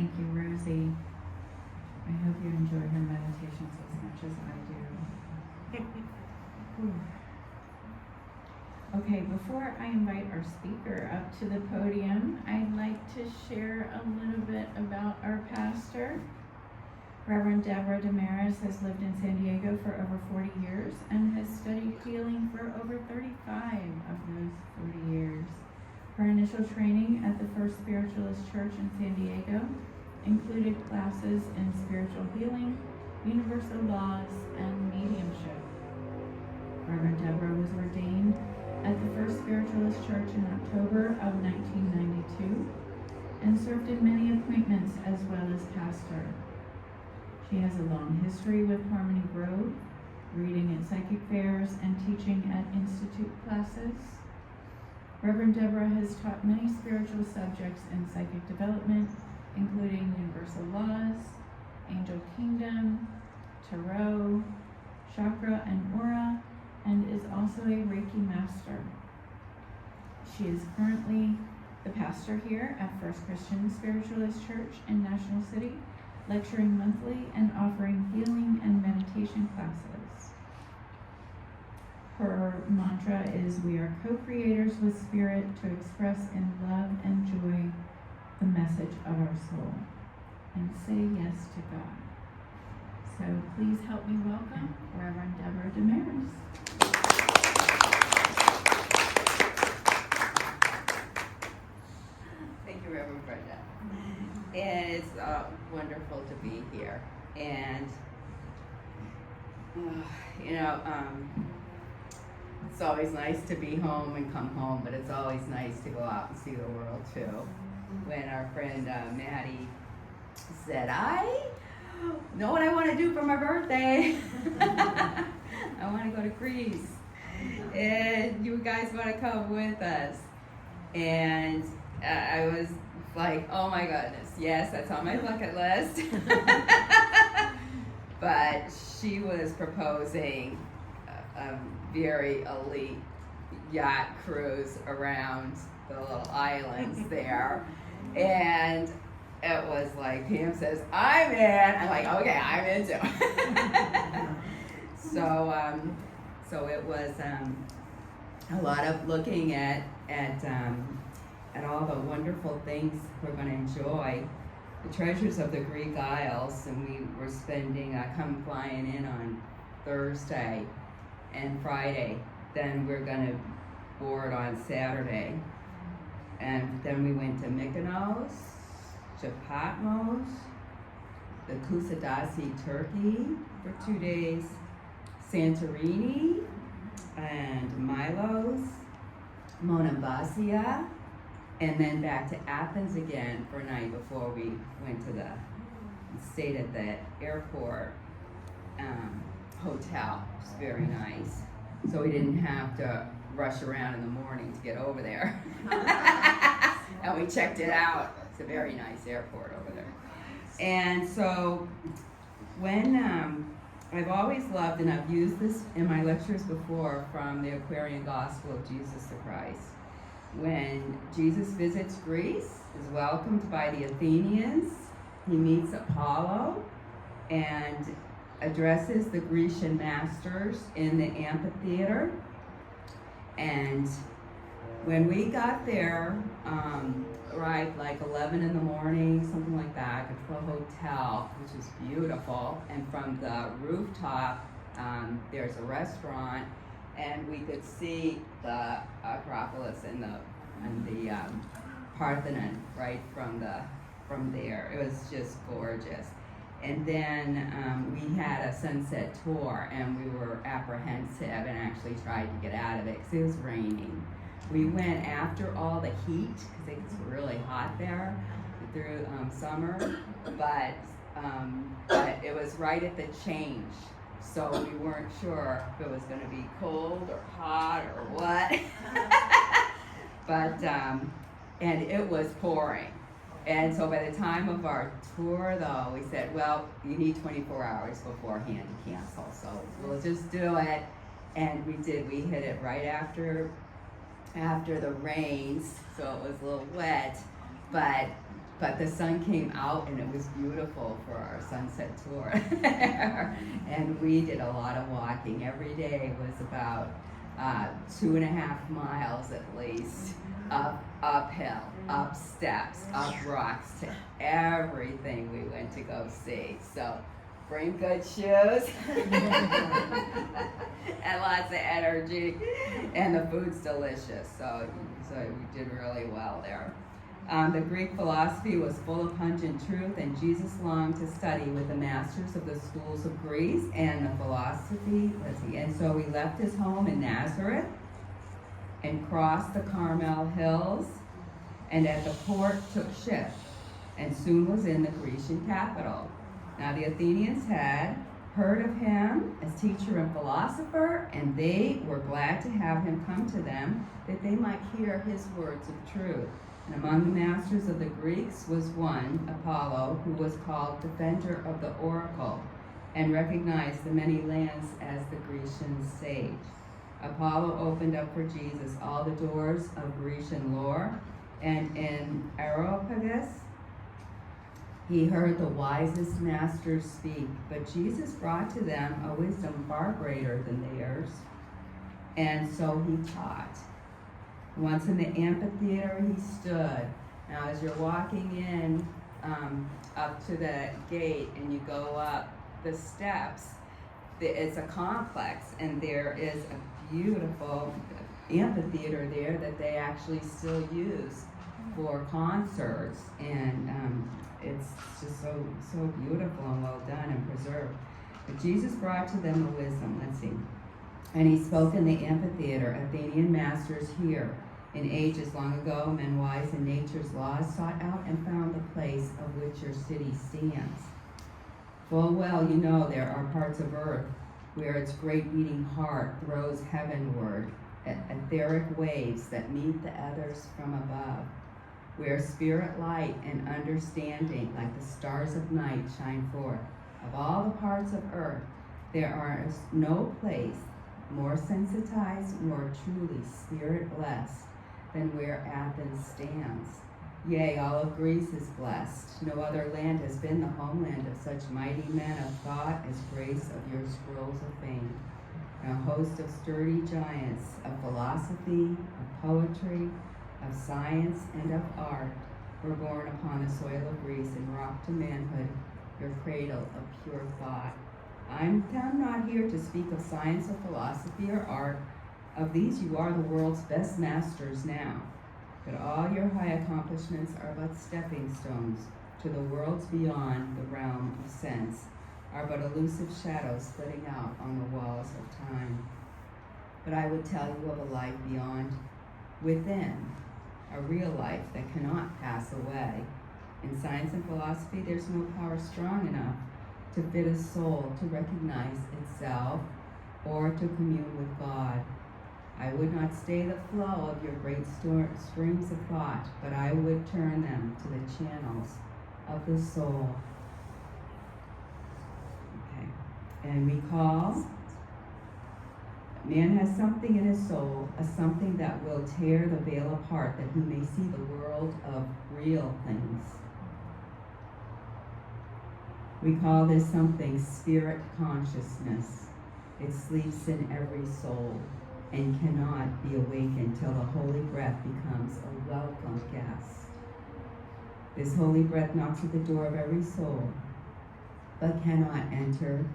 Thank you, Rosie. I hope you enjoy her meditations as much as I do. Okay, before I invite our speaker up to the podium, I'd like to share a little bit about our pastor. Reverend Debra Desmarais has lived in San Diego for over 40 years and has studied healing for over 35 of those 40 years. Her initial training at the First Spiritualist Church in San Diego included classes in spiritual healing, universal laws, and mediumship. Reverend Debra was ordained at the First Spiritualist Church in October of 1992 and served in many appointments as well as pastor. She has a long history with Harmony Grove, reading at psychic fairs and teaching at institute classes. Reverend Debra has taught many spiritual subjects in psychic development, including universal laws, angel kingdom, tarot, chakra and aura, and is also a Reiki master. She is currently the pastor here at First Christian Spiritualist Church in National City, lecturing monthly and offering healing and meditation classes. Her mantra is, "We are co-creators with spirit to express in love and joy the message of our soul and say yes to God." So please help me welcome Reverend Debra Desmarais. Thank you, Reverend Brenda. And it's wonderful to be here. And, it's always nice to be home and come home, but it's always nice to go out and see the world too. When our friend Maddie said, "I know what I want to do for my birthday. I want to go to Greece. And you guys want to come with us?" And I was like, oh my goodness, yes, that's on my bucket list. But she was proposing a very elite yacht cruise around the little islands there. And it was like, Pam says, "I'm in." I'm like, okay, I'm in too. So it was a lot of looking at all the wonderful things we're going to enjoy, the treasures of the Greek Isles, and we were flying in on Thursday and Friday. Then we're going to board on Saturday, and then we went to Mykonos, to Patmos, the Kusadasi, Turkey for 2 days, Santorini, and Milos, Monemvasia, and then back to Athens again for a night before we went to stayed at the airport hotel. It was very nice. So we didn't have to rush around in the morning to get over there. And we checked it out. It's a very nice airport over there. And so when I've always loved, and I've used this in my lectures before, from the Aquarian Gospel of Jesus the Christ. When Jesus visits Greece, is welcomed by the Athenians, he meets Apollo and addresses the Grecian masters in the amphitheater. And when we got there, arrived like 11 in the morning, something like that, at the hotel, which is beautiful. And from the rooftop, there's a restaurant, and we could see the Acropolis and the Parthenon right from there. It was just gorgeous. And then we had a sunset tour, and we were apprehensive and actually tried to get out of it because it was raining. We went after all the heat because it was really hot there through summer, but it was right at the change, so we weren't sure if it was going to be cold or hot or what. But and it was pouring. And so by the time of our tour, though, we said, well, you need 24 hours beforehand to cancel, so we'll just do it. And we did. We hit it right after the rains, so it was a little wet, but But the sun came out and it was beautiful for our sunset tour. And we did a lot of walking. Every day was about 2.5 miles at least, uphill, up steps, up rocks, to everything we went to go see. So bring good shoes and lots of energy, and the food's delicious. So we did really well there. The Greek philosophy was full of pungent truth, and Jesus longed to study with the masters of the schools of Greece and the philosophy. And so he left his home in Nazareth and crossed the Carmel Hills, and at the port took ship, and soon was in the Grecian capital. Now the Athenians had heard of him as teacher and philosopher, and they were glad to have him come to them, that they might hear his words of truth. And among the masters of the Greeks was one, Apollo, who was called defender of the oracle, and recognized the many lands as the Grecian sage. Apollo opened up for Jesus all the doors of Grecian lore, and in Areopagus he heard the wisest masters speak, but Jesus brought to them a wisdom far greater than theirs, and so he taught. Once in the amphitheater he stood. Now as you're walking in up to the gate and you go up the steps, it's a complex, and there is a beautiful amphitheater there that they actually still use for concerts, and it's just so beautiful and well done and preserved. But Jesus brought to them a wisdom. Let's see. And he spoke in the amphitheater. Athenian masters hear. In ages long ago, men wise in nature's laws sought out and found the place of which your city stands. Full well you know there are parts of earth where its great beating heart throws heavenward etheric waves that meet the others from above, where spirit light and understanding like the stars of night shine forth. Of all the parts of earth, there is no place more sensitized, more truly spirit blessed than where Athens stands. Yea, all of Greece is blessed. No other land has been the homeland of such mighty men of thought as grace of your scrolls of fame. A host of sturdy giants of philosophy, of poetry, of science, and of art were born upon the soil of Greece and rocked to manhood your cradle of pure thought. I'm not here to speak of science or philosophy or art. Of these you are the world's best masters now, but all your high accomplishments are but stepping stones to the worlds beyond the realm of sense, are but elusive shadows flitting out on the walls of time. But I would tell you of a life beyond, within, a real life that cannot pass away. In science and philosophy, there's no power strong enough to fit a soul to recognize itself or to commune with God. I would not stay the flow of your great streams of thought, but I would turn them to the channels of the soul. Okay. And recall, man has something in his soul, a something that will tear the veil apart, that he may see the world of real things. We call this something spirit consciousness. It sleeps in every soul and cannot be awakened till the holy breath becomes a welcome guest. This holy breath knocks at the door of every soul, but cannot enter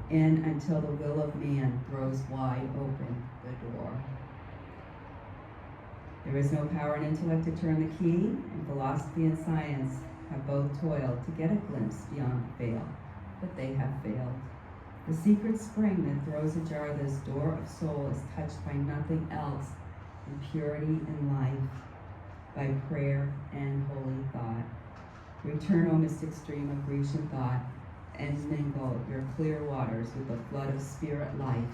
in until the will of man throws wide open the door. There is no power in intellect to turn the key, and philosophy and science have both toiled to get a glimpse beyond the veil, but they have failed. The secret spring that throws ajar this door of soul is touched by nothing else than purity and life, by prayer and holy thought. Return, O mystic stream of Grecian thought, and mingle your clear waters with the flood of spirit life.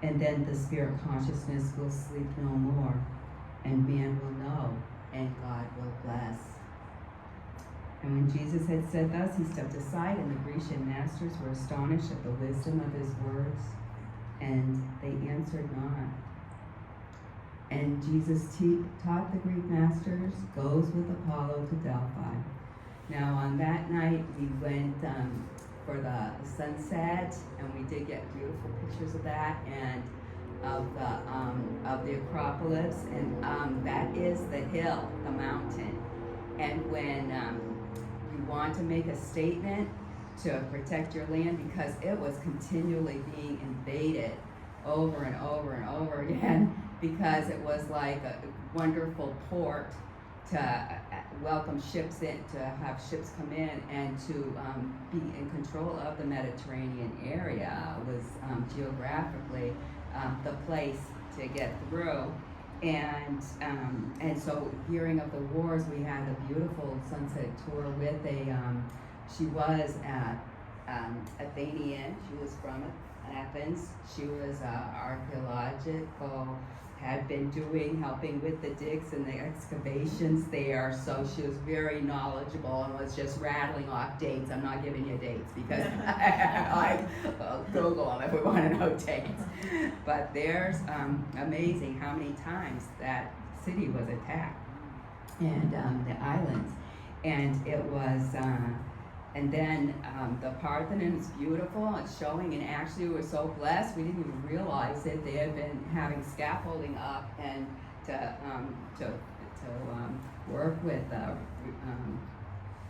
And then the spirit consciousness will sleep no more, and man will know, and God will bless. And when Jesus had said thus, he stepped aside, and the Grecian masters were astonished at the wisdom of his words, and they answered not. and Jesus taught the Greek masters, goes with Apollo to Delphi. Now on that night we went for the sunset, and we did get beautiful pictures of that and of the Acropolis, and that is the hill, the mountain. And when you want to make a statement to protect your land, because it was continually being invaded over and over and over again, because it was like a wonderful port to welcome ships in, to have ships come in, and to be in control of the Mediterranean area was geographically the place to get through. And so hearing of the wars, we had a beautiful sunset tour with she was Athenian. She was from Athens. She was archaeological, had been helping with the digs and the excavations there, so she was very knowledgeable and was just rattling off dates. I'm not giving you dates because well, Google them if we want to know dates. But there's amazing how many times that city was attacked, and the islands, and it was. And then the Parthenon is beautiful. It's showing, and actually we were so blessed we didn't even realize it. They had been having scaffolding up and to work with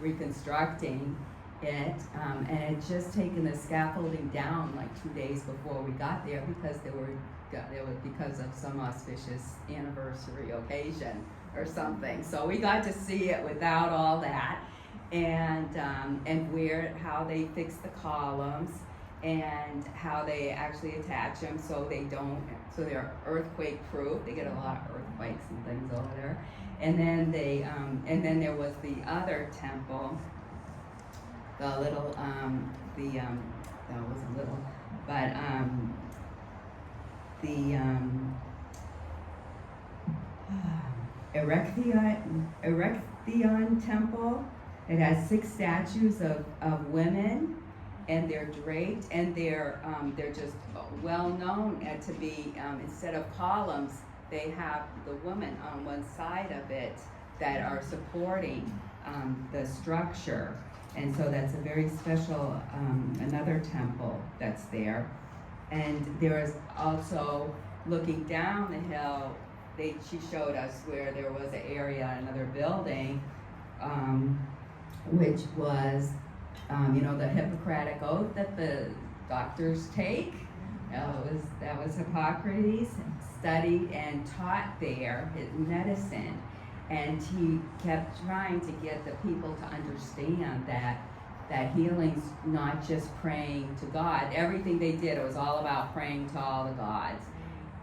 reconstructing it, and it just taken the scaffolding down like 2 days before we got there because because of some auspicious anniversary occasion or something. So we got to see it without all that. And how they fix the columns and how they actually attach them so they're earthquake proof. They get a lot of earthquakes and things over there. And then then there was the other temple, the little that wasn't little, but the Erechtheion temple. It has 6 statues of women, and they're draped, and they're just well known to be, instead of columns, they have the women on one side of it that are supporting the structure. And so that's a very special, another temple that's there. And there is also, looking down the hill, she showed us where there was an area, another building, which was, the Hippocratic Oath that the doctors take. That was Hippocrates, studied and taught there his medicine. And he kept trying to get the people to understand that healing's not just praying to God. Everything they did, it was all about praying to all the gods.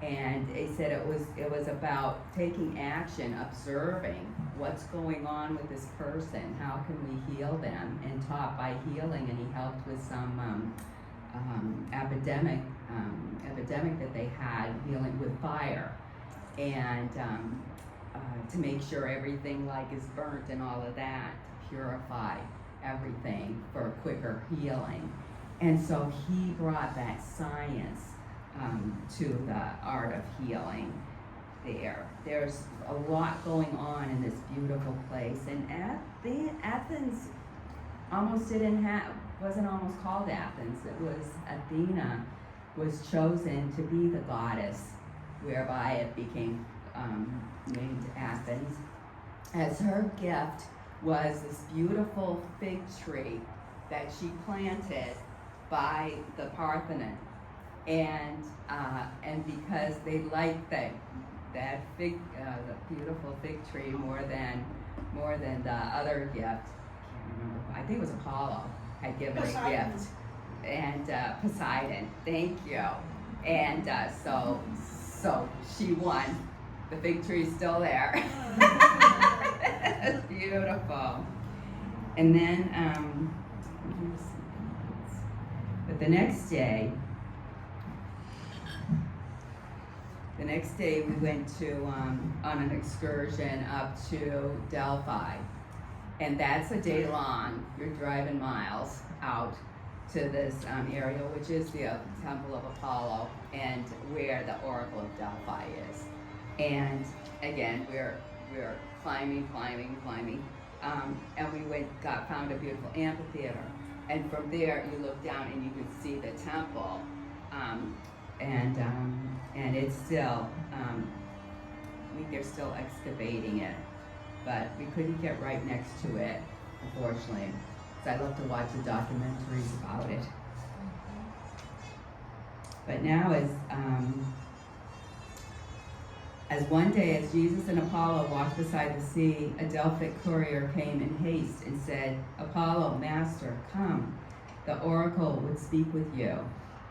And he said it was about taking action, observing what's going on with this person, how can we heal them, and taught by healing. And he helped with some epidemic that they had, healing with fire, and to make sure everything is burnt and all of that, to purify everything for quicker healing. And so he brought that science to the art of healing there. There's a lot going on in this beautiful place. And Athens wasn't almost called Athens. It was Athena was chosen to be the goddess, whereby it became named Athens. As her gift was this beautiful fig tree that she planted by the Parthenon. And because they liked that the beautiful fig tree more than the other gift. I can't remember. I think it was Apollo had given Poseidon. A gift, and Poseidon. Thank you. And so she won. The fig tree is still there. It's beautiful. And then, but the next day we went to on an excursion up to Delphi, and that's a day long. You're driving miles out to this area, which is the Temple of Apollo, and where the Oracle of Delphi is. And again, we're climbing, and we found a beautiful amphitheater. And from there, you look down and you can see the temple, and it's still, I think they're still excavating it, but we couldn't get right next to it, unfortunately. So I love to watch the documentaries about it. But now, as one day, as Jesus and Apollo walked beside the sea, a Delphic courier came in haste and said, "Apollo, Master, come. The oracle would speak with you."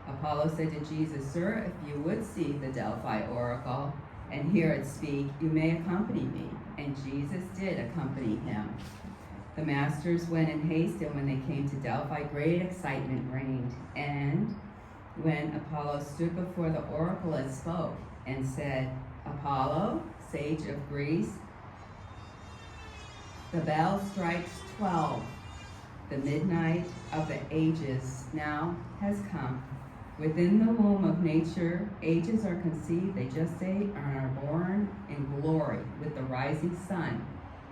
Apollo said to Jesus, "Sir, if you would see the Delphi oracle and hear it speak, you may accompany me." And Jesus did accompany him. The masters went in haste, and when they came to Delphi, great excitement reigned. And when Apollo stood before the oracle and spoke and said, "Apollo, sage of Greece, the bell strikes 12. The midnight of the ages now has come. Within the womb of nature, ages are conceived, they gestate, and are born in glory with the rising sun.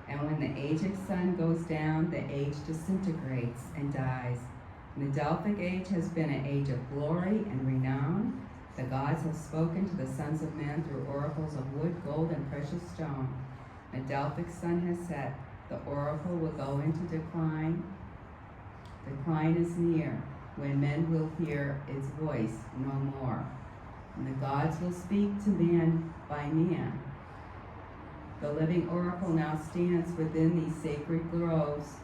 And when the aged sun goes down, the age disintegrates and dies. And the Delphic age has been an age of glory and renown. The gods have spoken to the sons of men through oracles of wood, gold, and precious stone. The Delphic sun has set. The oracle will go into decline. Decline is near, when men will hear its voice no more. And the gods will speak to man by man. The living oracle now stands within these sacred groves.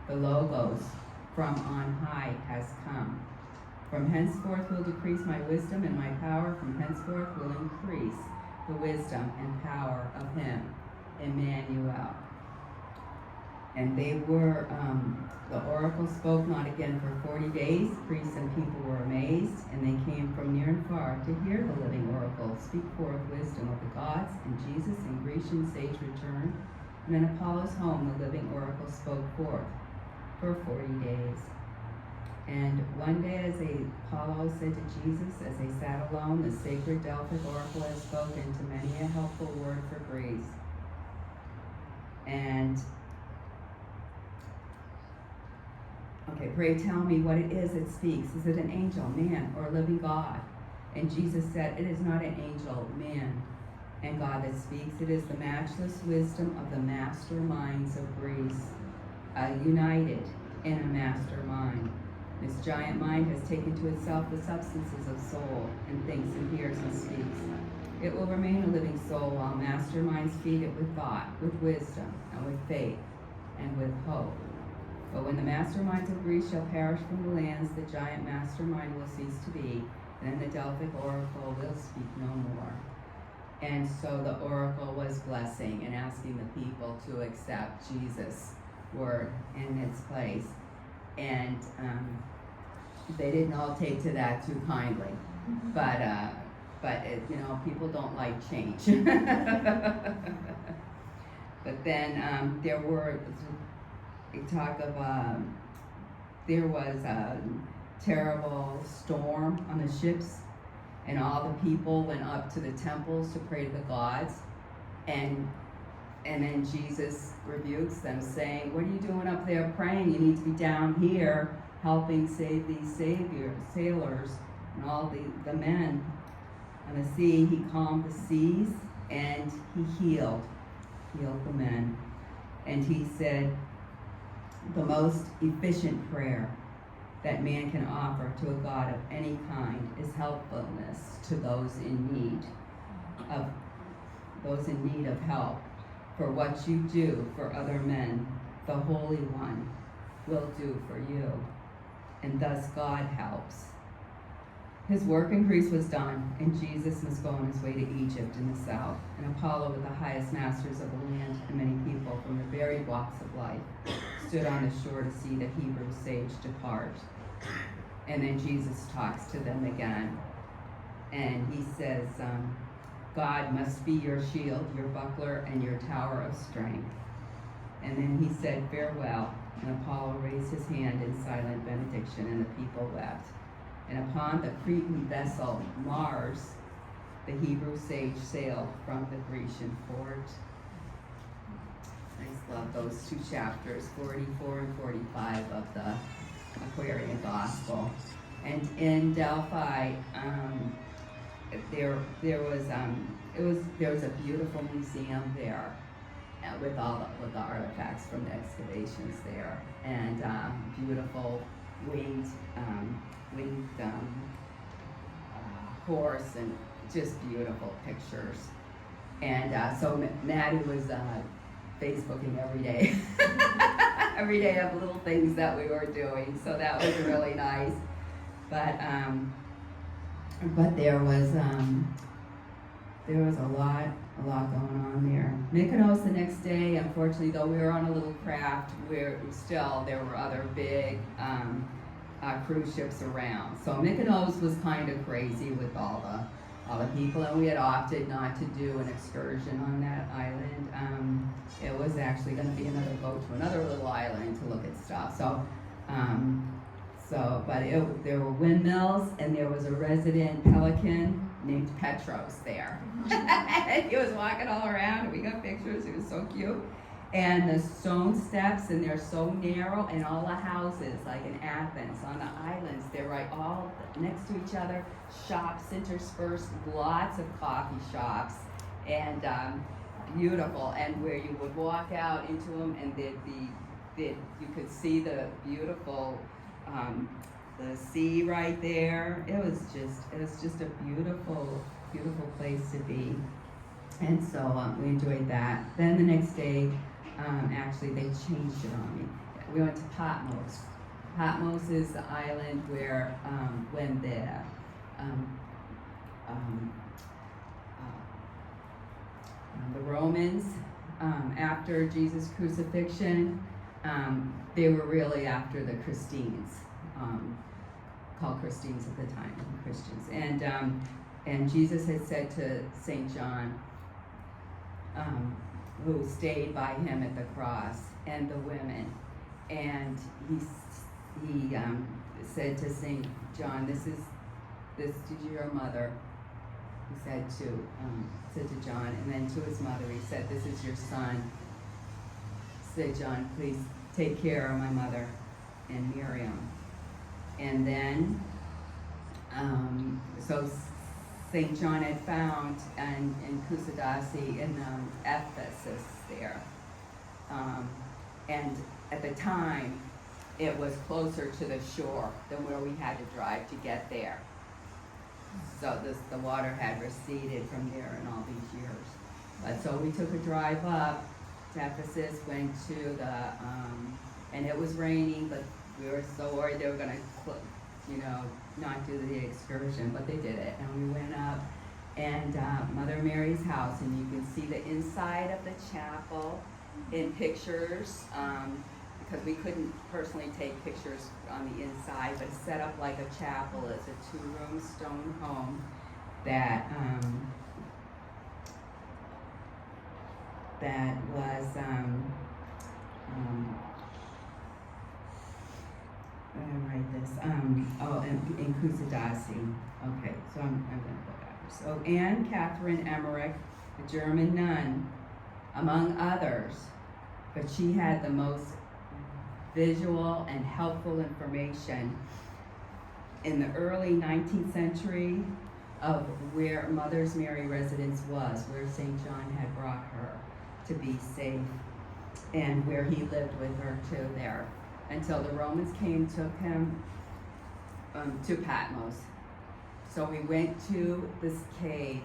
The Logos from on high has come. From henceforth will decrease my wisdom, and my power from henceforth will increase the wisdom and power of him, Emmanuel. And they were, the oracle spoke not again for 40 days. Priests and people were amazed, and they came from near and far to hear the living oracle speak forth wisdom of the gods. And Jesus and Grecian sage returned, and in Apollo's home the living oracle spoke forth for 40 days. And one day, as Apollo said to Jesus, as they sat alone, the sacred Delphic oracle has spoken to many a helpful word for Greece. And, okay, pray tell me what it is it speaks. Is it an angel, man, or a living God? And Jesus said, it is not an angel, man, and God that speaks. It is the matchless wisdom of the masterminds of Greece, united in a mastermind. This giant mind has taken to itself the substances of soul, and thinks and hears and speaks. It will remain a living soul while masterminds feed it with thought, with wisdom, and with faith, and with hope. But when the masterminds of Greece shall perish from the lands, the giant mastermind will cease to be, and then the Delphic oracle will speak no more. And so the oracle was blessing and asking the people to accept Jesus' word in its place. And they didn't all take to that too kindly, but it, people don't like change. But then there was a terrible storm on the ships, and all the people went up to the temples to pray to the gods, and then Jesus rebukes them, saying, "What are you doing up there praying? You need to be down here helping save these sailors and all the men on the sea." He calmed the seas, and he healed the men. And he said, the most efficient prayer that man can offer to a God of any kind is helpfulness to those in need of help. For what you do for other men, the Holy One will do for you. And thus God helps. His work in Greece was done, and Jesus must go on his way to Egypt in the south. And Apollo, with the highest masters of the land and many people from the varied walks of life, stood on the shore to see the Hebrew sage depart. And then Jesus talks to them again, and he says, God must be your shield, your buckler, and your tower of strength. And then he said, farewell. And Apollo raised his hand in silent benediction, and the people wept. And upon the Cretan vessel Mars, the Hebrew sage sailed from the Grecian port. I just love those two chapters, 44 and 45 of the Aquarian Gospel. And in Delphi, there was a beautiful museum there with the artifacts from the excavations there, and beautiful winged horse, and just beautiful pictures. And so Maddie was Facebooking every day, every day of little things that we were doing. So that was really nice. But there was a lot going on there. Mykonos the next day, unfortunately, though we were on a little craft, there were other big cruise ships around. So Mykonos was kind of crazy with all the people, and we had opted not to do an excursion on that island. It was actually going to be another boat to another little island to look at stuff. There were windmills, and there was a resident pelican named Petros there. And he was walking all around, and we got pictures. It was so cute. And the stone steps, and they're so narrow, and all the houses, like in Athens, on the islands, they're right all next to each other, shops interspersed, lots of coffee shops, and beautiful. And where you would walk out into them, and you could see the beautiful, the sea right there. It was just a beautiful place to be. And so we enjoyed that. Then the next day, actually they changed it on me. We went to Patmos. Patmos is the island where when the Romans, after Jesus' crucifixion, they were really after the Christines, called Christines at the time, Christians. And Jesus had said to St. John, who stayed by him at the cross, and the women, and he said to St. John, this is your mother. He said to John, and then to his mother he said, this is your son. Said John, please take care of my mother and Miriam. And then so St. John had found in Kusadasi in Ephesus there. And at the time, it was closer to the shore than where we had to drive to get there. So the water had receded from there in all these years. But so we took a drive up to Ephesus, went to and it was raining, but we were so worried they were going to, not do the excursion, but they did it. And we went up, and Mother Mary's house, and you can see the inside of the chapel in pictures, because we couldn't personally take pictures on the inside, but it's set up like a chapel. It's a 2-room stone home that was in Kusadasi. Okay, so I'm going to go backwards. So Anne Catherine Emmerich, a German nun, among others, but she had the most visual and helpful information in the early 19th century of where Mother's Mary residence was, where St. John had brought her to be safe, and where he lived with her too there, until the Romans took him to Patmos. So we went to this cave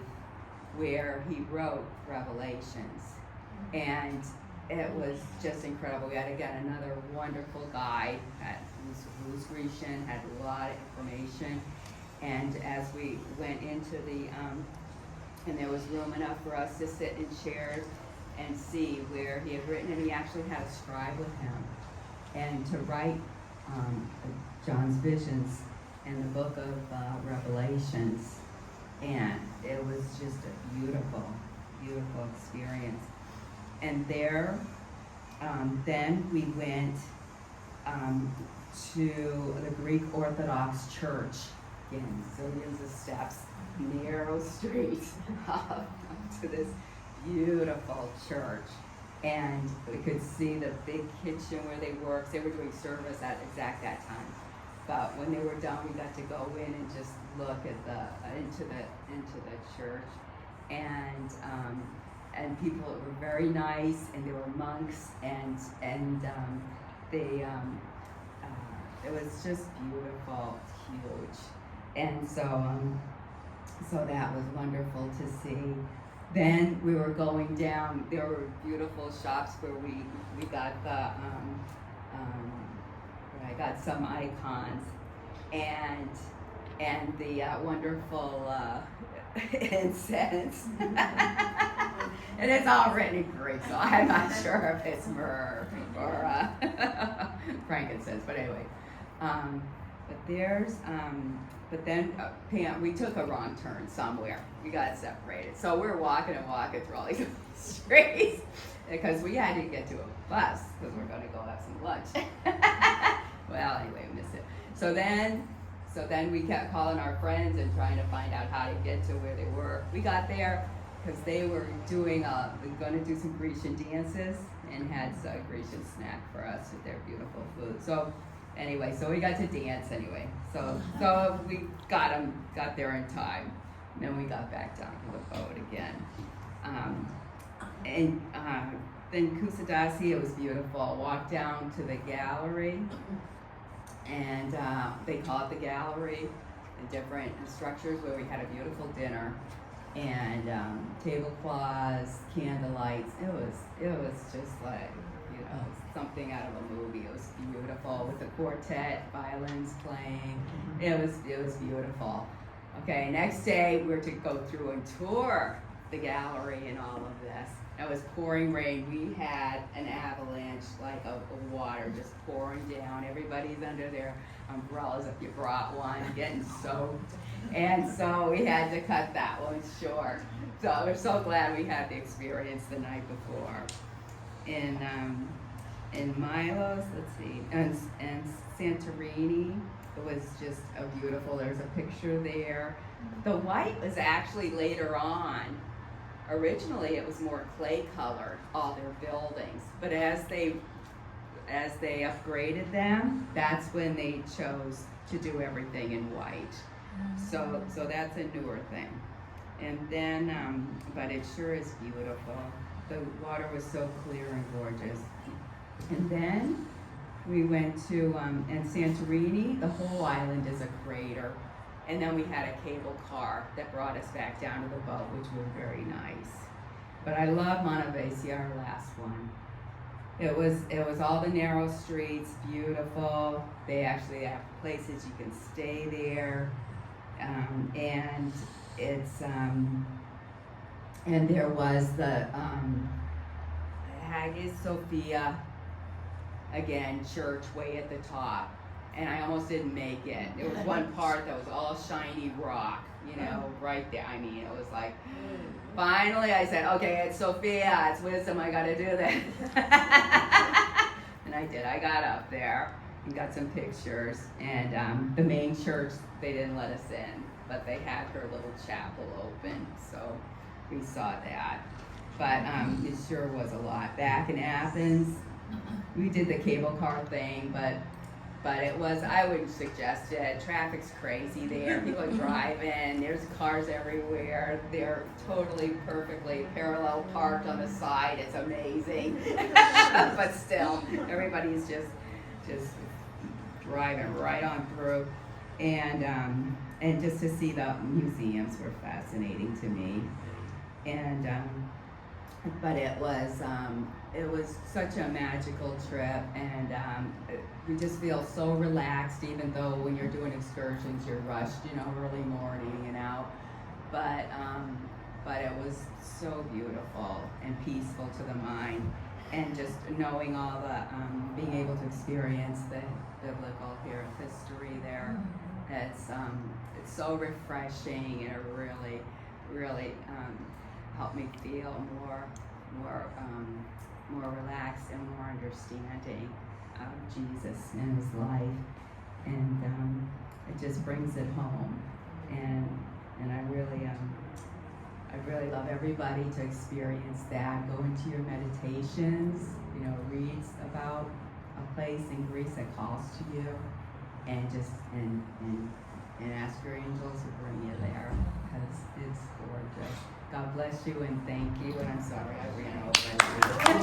where he wrote Revelations, and it was just incredible. We had, again, another wonderful guide who was Grecian, had a lot of information, and as we went into and there was room enough for us to sit in chairs and see where he had written, and he actually had a scribe with him, and to write John's visions in the book of Revelations. And it was just a beautiful, beautiful experience. And there, then we went to the Greek Orthodox Church again, zillions of steps, narrow streets up to this beautiful church. And we could see the big kitchen where they worked. They were doing service at exact that time. But when they were done, we got to go in and just look at into the church, and people were very nice, and they were monks, and they it was just beautiful, huge, and so that was wonderful to see. Then we were going down. There were beautiful shops where we got I got some icons, and the wonderful incense. And it's all written in Greek, so I'm not sure if it's myrrh or frankincense. But anyway, but then Pam, we took a wrong turn somewhere. We got separated, so we're walking through all these streets because we had to get to a bus because we're going to go have some lunch. Well, anyway, we missed it. So then we kept calling our friends and trying to find out how to get to where they were. We got there because they were going to do some Grecian dances and had a Grecian snack for us with their beautiful food. So anyway, so we got to dance anyway. So we got there in time. And then we got back down to the boat again. Then Kusadasi, it was beautiful. Walked down to the gallery, and they call it the gallery, and different structures where we had a beautiful dinner, and tablecloths, candlelights. It was just like, something out of a movie. It was beautiful with the quartet, violins playing. It was beautiful. Okay, next day we're to go through and tour the gallery and all of this. It was pouring rain. We had an avalanche like of water just pouring down. Everybody's under their umbrellas if you brought one, getting soaked. And so we had to cut that one short. So we're so glad we had the experience the night before. In Milos, let's see, and Santorini, it was just a beautiful, there's a picture there. The white was actually later on. Originally it was more clay colored, all their buildings, but as they upgraded them, that's when they chose to do everything in white. So that's a newer thing. And then, but it sure is beautiful. The water was so clear and gorgeous. And then we went to, and Santorini, the whole island is a crater. And then we had a cable car that brought us back down to the boat, which was very nice. But I love Montevesi, our last one. It was all the narrow streets, beautiful. They actually have places you can stay there. And it's, and there was the Hagia Sophia, again, church way at the top. And I almost didn't make it. There was one part that was all shiny rock, right there. I mean, it was like, finally I said, okay, it's Sophia, it's wisdom, I gotta do this. And I did. I got up there and got some pictures. And the main church, they didn't let us in, but they had her little chapel open, so we saw that. But it sure was a lot. Back in Athens, we did the cable car thing, but it was, I wouldn't suggest it. Traffic's crazy there. People are driving. There's cars everywhere. They're totally perfectly parallel parked on the side. It's amazing. But still, everybody's just driving right on through. And just to see the museums were fascinating to me. And but it was such a magical trip, and you just feel so relaxed, even though when you're doing excursions you're rushed, early morning and out. But it was so beautiful and peaceful to the mind, and just knowing all the being able to experience the biblical history there. It's so refreshing, and it really helped me feel more relaxed and more understanding of Jesus and his life. And it just brings it home. And I really love everybody to experience that. Go into your meditations, read about a place in Greece that calls to you, and just and ask your angels to bring you there, because it's gorgeous. God bless you and thank you. And I'm sorry I ran over.